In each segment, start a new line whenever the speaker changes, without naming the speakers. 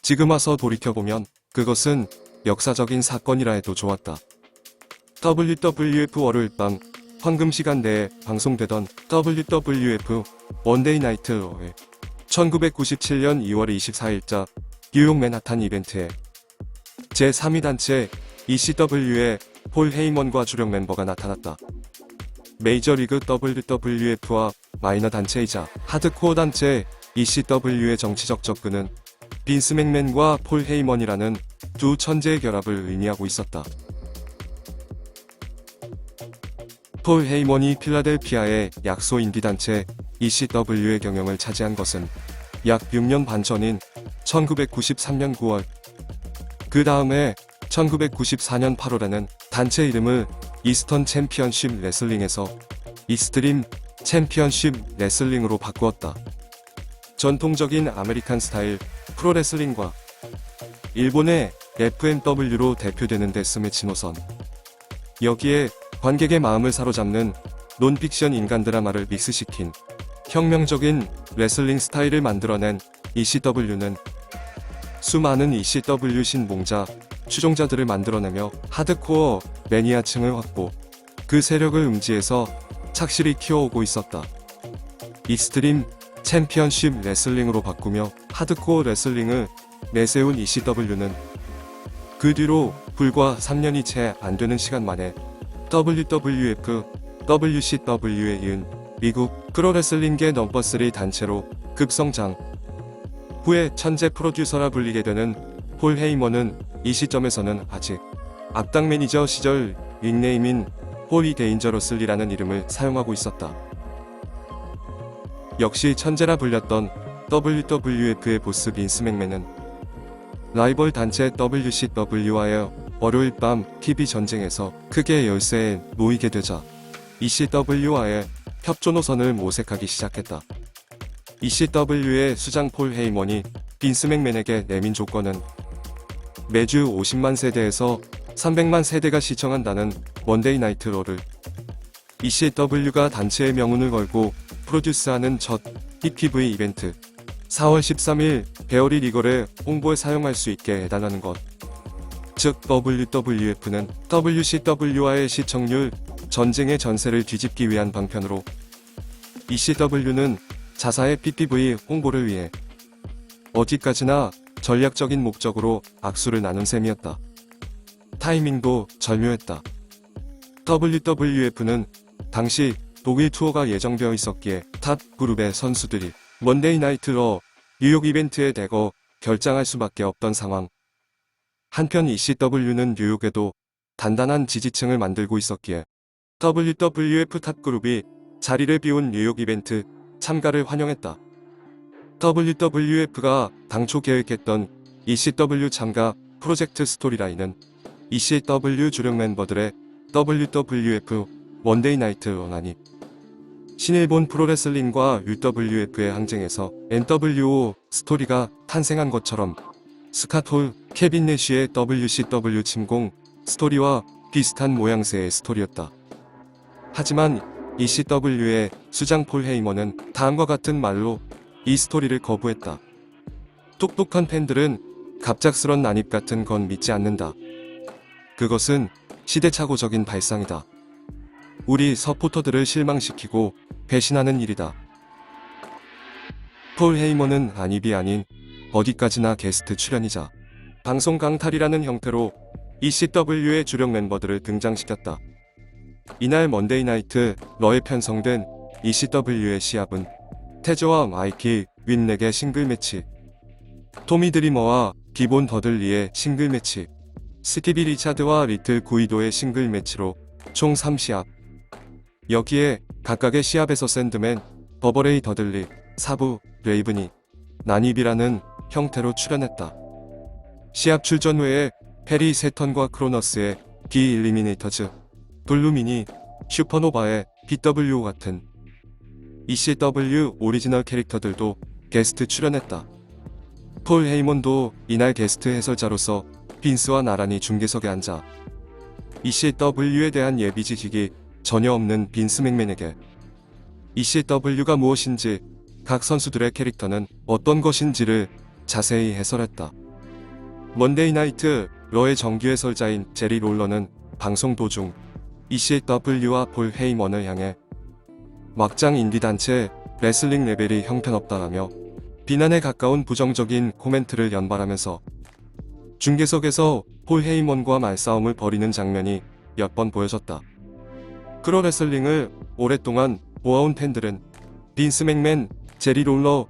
지금 와서 돌이켜보면 그것은 역사적인 사건이라 해도 좋았다. WWF 월요일 밤 황금시간대에 방송되던 WWF 원데이 나이트 로에 1997년 2월 24일자 뉴욕 맨하탄 이벤트에 제3위 단체 ECW의 폴 헤이먼과 주력 멤버가 나타났다. 메이저리그 WWF와 마이너 단체이자 하드코어 단체 ECW의 정치적 접근은 빈스 맥맨과 폴 헤이먼이라는 두 천재의 결합을 의미하고 있었다. 폴 헤이먼이 필라델피아의 약소 인디단체 ECW의 경영을 차지한 것은 약 6년 반 전인 1993년 9월. 그 다음에 1994년 8월에는 단체 이름을 이스턴 챔피언십 레슬링에서 이스트림 챔피언십 레슬링으로 바꾸었다. 전통적인 아메리칸 스타일 프로레슬링과 일본의 FMW로 대표되는 데스매치 노선. 여기에 관객의 마음을 사로잡는 논픽션 인간 드라마를 믹스시킨 혁명적인 레슬링 스타일을 만들어낸 ECW는 수많은 ECW 신봉자, 추종자들을 만들어내며 하드코어 매니아층을 확보, 그 세력을 음지에서 착실히 키워오고 있었다. 익스트림 챔피언십 레슬링으로 바꾸며 하드코어 레슬링을 내세운 ECW는 그 뒤로 불과 3년이 채 안 되는 시간 만에 WWF, WCW에 이은 미국 프로레슬링계 넘버3 단체로 급성장. 후에 천재 프로듀서라 불리게 되는 폴 헤이먼은 이 시점에서는 아직 앞당 매니저 시절 닉네임인 홀이 데인저러슬리라는 이름을 사용하고 있었다. 역시 천재라 불렸던 WWF의 보스 빈스 맥맨은 라이벌 단체 WCW와의 월요일 밤 TV 전쟁에서 크게 열세에 놓이게 되자 ECW와의 협조 노선을 모색하기 시작했다. ECW의 수장 폴 헤이먼이 빈스 맥맨에게 내민 조건은 매주 50만 세대에서 300만 세대가 시청한다는 먼데이 나이트 로를 ECW가 단체의 명운을 걸고 프로듀스하는 첫 PPV 이벤트 4월 13일 베어리 리걸의 홍보에 사용할 수 있게 해달라는 것. 즉 WWF는 WCW와의 시청률 전쟁의 전세를 뒤집기 위한 방편으로 ECW는 자사의 PPV 홍보를 위해 어디까지나 전략적인 목적으로 악수를 나눈 셈이었다. 타이밍도 절묘했다. WWF는 당시 독일 투어가 예정되어 있었기에 탑 그룹의 선수들이 먼데이 나이트 러 뉴욕 이벤트에 대거 결장할 수밖에 없던 상황. 한편 ECW는 뉴욕에도 단단한 지지층을 만들고 있었기에 WWF 탑 그룹이 자리를 비운 뉴욕 이벤트 참가를 환영했다. WWF가 당초 계획했던 ECW 참가 프로젝트 스토리라인은 ECW 주력 멤버들의 WWF 원데이 나이트 러나니 신일본 프로레슬링과 UWF의 항쟁에서 NWO 스토리가 탄생한 것처럼 스캇 홀, 케빈 내쉬의 WCW 침공 스토리와 비슷한 모양새의 스토리였다. 하지만 ECW의 수장 폴 헤이먼은 다음과 같은 말로 이 스토리를 거부했다. 똑똑한 팬들은 갑작스런 난입 같은 건 믿지 않는다. 그것은 시대착오적인 발상이다. 우리 서포터들을 실망시키고 배신하는 일이다. 폴 헤이먼은 안입이 아닌 어디까지나 게스트 출연이자 방송 강탈이라는 형태로 ECW의 주력 멤버들을 등장시켰다. 이날 먼데이 나이트 러에 편성된 ECW의 시합은 태저와 마이키 윈렉의 싱글 매치, 토미 드리머와 기본 더들리의 싱글 매치, 스티비 리차드와 리틀 구이도의 싱글 매치로 총 3시합. 여기에 각각의 시합에서 샌드맨, 버버레이 더들리, 사부, 레이븐이 난입이라는 형태로 출연했다. 시합 출전 후에 페리 세턴과 크로너스의 디 일리미네이터즈, 블루미니, 슈퍼노바의 BWO 같은 ECW 오리지널 캐릭터들도 게스트 출연했다. 폴 헤이먼도 이날 게스트 해설자로서 빈스와 나란히 중계석에 앉아 ECW에 대한 예비 지식이 전혀 없는 빈스 맥맨에게 ECW가 무엇인지 각 선수들의 캐릭터는 어떤 것인지를 자세히 해설했다. 먼데이 나이트 러의 정규 해설자인 제리 롤러는 방송 도중 ECW와 폴 헤이먼을 향해 막장 인디단체 레슬링 레벨이 형편없다라며 비난에 가까운 부정적인 코멘트를 연발하면서 중계석에서 폴 헤이먼과 말싸움을 벌이는 장면이 몇 번 보여졌다. 프로 레슬링을 오랫동안 보아온 팬들은 빈스 맥맨, 제리 롤러,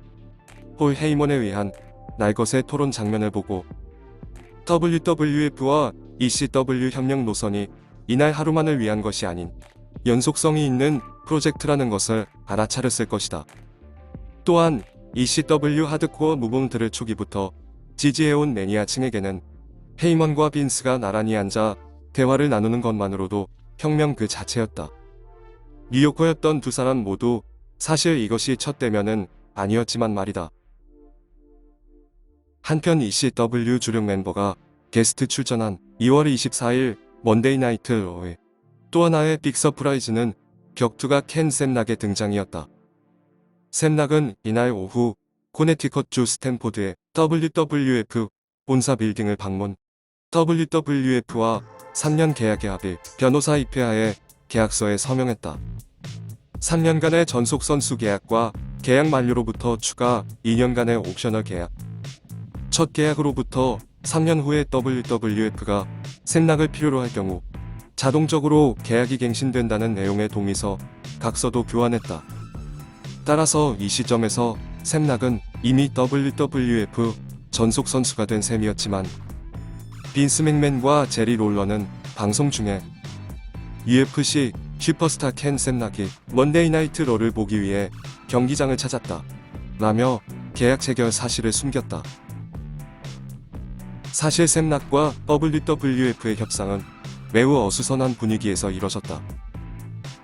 폴 헤이먼에 의한 날것의 토론 장면을 보고 WWF와 ECW 협력 노선이 이날 하루만을 위한 것이 아닌 연속성이 있는 프로젝트라는 것을 알아차렸을 것이다. 또한 ECW 하드코어 무브먼트를 초기부터 지지해온 매니아층에게는 헤이먼과 빈스가 나란히 앉아 대화를 나누는 것만으로도 혁명 그 자체였다. 뉴요커였던 두 사람 모두 사실 이것이 첫 대면은 아니었지만 말이다. 한편 ECW 주력 멤버가 게스트 출전한 2월 24일 먼데이 나이트 러의 또 하나의 빅 서프라이즈는 격투가 켄 샘락의 등장이었다. 샘락은 이날 오후 코네티컷주 스탠포드의 WWF 본사 빌딩을 방문, WWF와 3년 계약의 합의, 변호사 입회하에 계약서에 서명했다. 3년간의 전속 선수 계약과 계약 만료로부터 추가 2년간의 옵셔널 계약. 첫 계약으로부터 3년 후에 WWF가 샘락을 필요로 할 경우 자동적으로 계약이 갱신된다는 내용의 동의서, 각서도 교환했다. 따라서 이 시점에서 샘락은 이미 WWF 전속 선수가 된 셈이었지만 빈스 맥맨과 제리 롤러는 방송 중에 UFC 슈퍼스타 켄 샘락이 먼데이 나이트 러를 보기 위해 경기장을 찾았다 라며 계약 체결 사실을 숨겼다. 사실 샘락과 WWF의 협상은 매우 어수선한 분위기에서 이뤄졌다.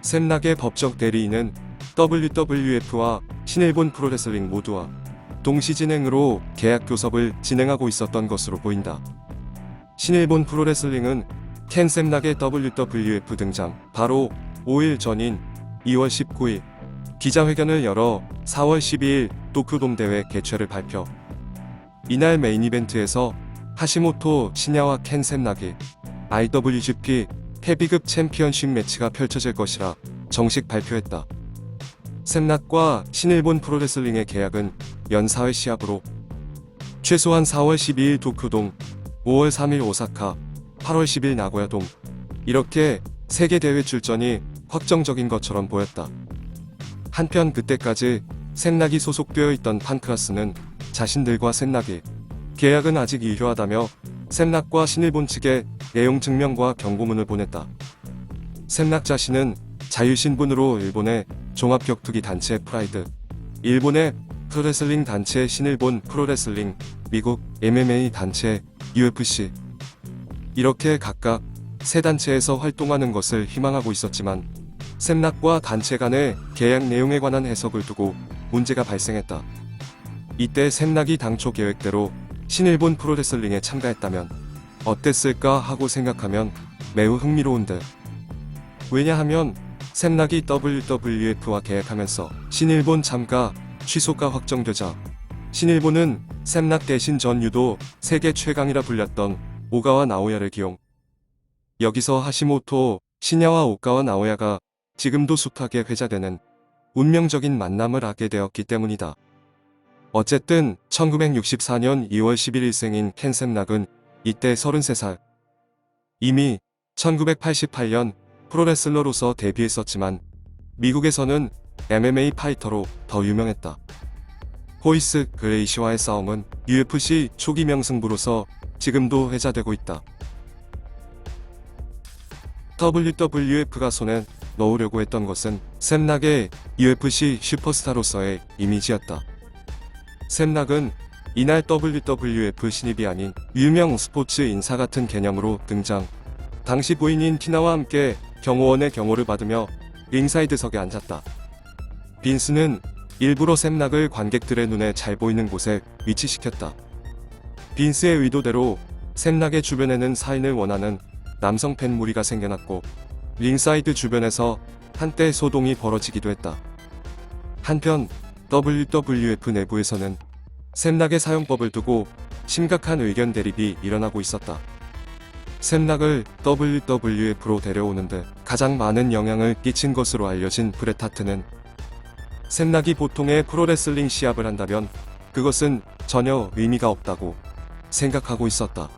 샘락의 법적 대리인은 WWF와 신일본 프로레슬링 모두와 동시 진행으로 계약 교섭을 진행하고 있었던 것으로 보인다. 신일본 프로레슬링은 켄 샘락의 WWF 등장 바로 5일 전인 2월 19일 기자회견을 열어 4월 12일 도쿄돔 대회 개최를 발표. 이날 메인 이벤트에서 하시모토 시냐와 켄 샘락이 IWGP 헤비급 챔피언십 매치가 펼쳐질 것이라 정식 발표했다. 샘락과 신일본 프로레슬링의 계약은 연 4회 시합으로 최소한 4월 12일 도쿄돔, 5월 3일 오사카, 8월 10일 나고야돔 이렇게 세계 대회 출전이 확정적인 것처럼 보였다. 한편 그때까지 샘락이 소속되어 있던 판크라스는 자신들과 샘락이 계약은 아직 유효하다며 샘락과 신일본 측에 내용 증명과 경고문을 보냈다. 샘락 자신은 자유신분으로 일본의 종합격투기 단체 프라이드, 일본의 프로레슬링 단체 신일본 프로레슬링, 미국 MMA 단체 UFC 이렇게 각각 세 단체에서 활동하는 것을 희망하고 있었지만 샘락과 단체 간의 계약 내용에 관한 해석을 두고 문제가 발생했다. 이때 샘락이 당초 계획대로 신일본 프로레슬링에 참가했다면 어땠을까 하고 생각하면 매우 흥미로운 듯. 왜냐하면 샘락이 WWF와 계약하면서 신일본 참가 취소가 확정되자 신일본은 샘락 대신 전 유도 세계 최강이라 불렸던 오가와 나오야를 기용. 여기서 하시모토 시냐와 오가와 나오야가 지금도 숱하게 회자되는 운명적인 만남을 하게 되었기 때문이다. 어쨌든 1964년 2월 11일 생인 켄 샘락은 이때 33살. 이미 1988년 프로레슬러로서 데뷔했었지만 미국에서는 MMA 파이터로 더 유명했다. 호이스 그레이시와의 싸움은 UFC 초기 명승부로서 지금도 회자되고 있다. WWF가 손에 넣으려고 했던 것은 샘락의 UFC 슈퍼스타로서의 이미지였다. 샘락은 이날 WWF 신입이 아닌 유명 스포츠 인사 같은 개념으로 등장. 당시 부인인 티나와 함께 경호원의 경호를 받으며 링사이드석에 앉았다. 빈스는 일부러 샘락을 관객들의 눈에 잘 보이는 곳에 위치시켰다. 빈스의 의도대로 샘락의 주변에는 사인을 원하는 남성 팬 무리가 생겨났고 링사이드 주변에서 한때 소동이 벌어지기도 했다. 한편 WWF 내부에서는 샘락의 사용법을 두고 심각한 의견 대립이 일어나고 있었다. 샘락을 WWF로 데려오는 데 가장 많은 영향을 끼친 것으로 알려진 브렛 하트는 샘락이 보통의 프로레슬링 시합을 한다면 그것은 전혀 의미가 없다고 생각하고 있었다.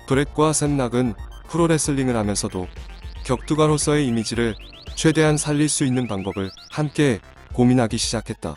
브렛과 샘락은 프로레슬링을 하면서도 격투가로서의 이미지를 최대한 살릴 수 있는 방법을 함께 고민하기 시작했다.